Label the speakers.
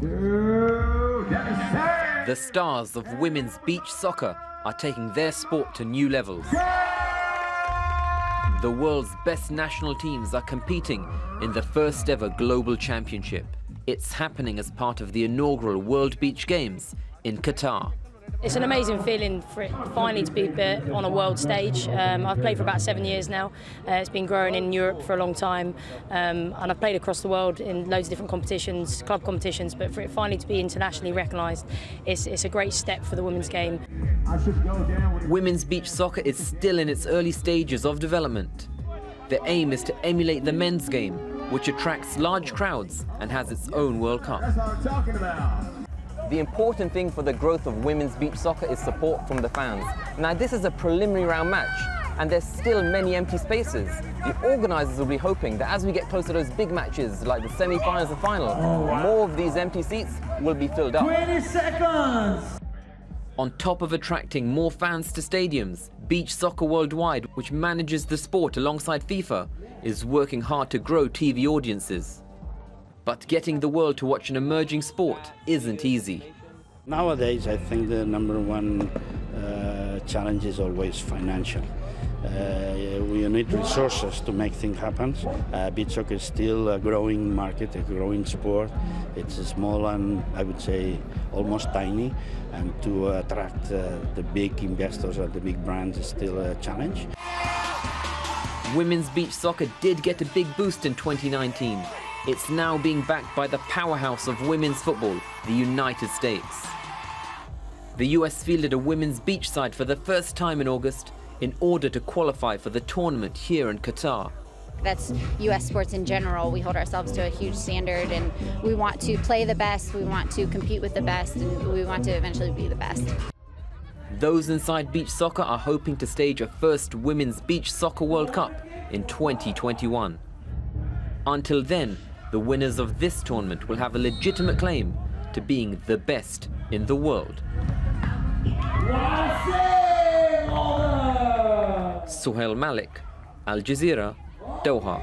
Speaker 1: The stars of women's beach soccer are taking their sport to new levels. The world's best national teams are competing in the first ever global championship. It's happening as part of the inaugural World Beach Games in Qatar.
Speaker 2: It's an amazing feeling for it finally to be on a world stage. I've played for about 7 years now. It's been growing in Europe for a long time, and I've played across the world in loads of different competitions, club competitions, but for it finally to be internationally recognised, it's a great step for the women's game.
Speaker 1: Women's beach soccer is still in its early stages of development. The aim is to emulate the men's game, which attracts large crowds and has its own World Cup.
Speaker 3: That's what I'm talking about.
Speaker 1: The important thing for the growth of women's beach soccer is support from the fans. Now, this is a preliminary round match, and there's still many empty spaces. The organisers will be hoping that as we get closer to those big matches, like the semi-finals and final, more of these empty seats will be filled up.
Speaker 3: 20 seconds!
Speaker 1: On top of attracting more fans to stadiums, Beach Soccer Worldwide, which manages the sport alongside FIFA, is working hard to grow TV audiences. But getting the world to watch an emerging sport isn't easy.
Speaker 4: Nowadays, I think the #1 challenge is always financial. We need resources to make things happen. Beach soccer is still a growing market, a growing sport. It's small and I would say almost tiny, and to attract the big investors or the big brands is still a challenge.
Speaker 1: Women's beach soccer did get a big boost in 2019. It's now being backed by the powerhouse of women's football, the United States. The US fielded a women's beach side for the first time in August in order to qualify for the tournament here in Qatar.
Speaker 5: That's US sports in general. We hold ourselves to a huge standard, and we want to play the best, we want to compete with the best, and we want to eventually be the best.
Speaker 1: Those inside beach soccer are hoping to stage a first Women's Beach Soccer World Cup in 2021. Until then, the winners of this tournament will have a legitimate claim to being the best in the world. Sohail, Malik, Aljazeera, Doha.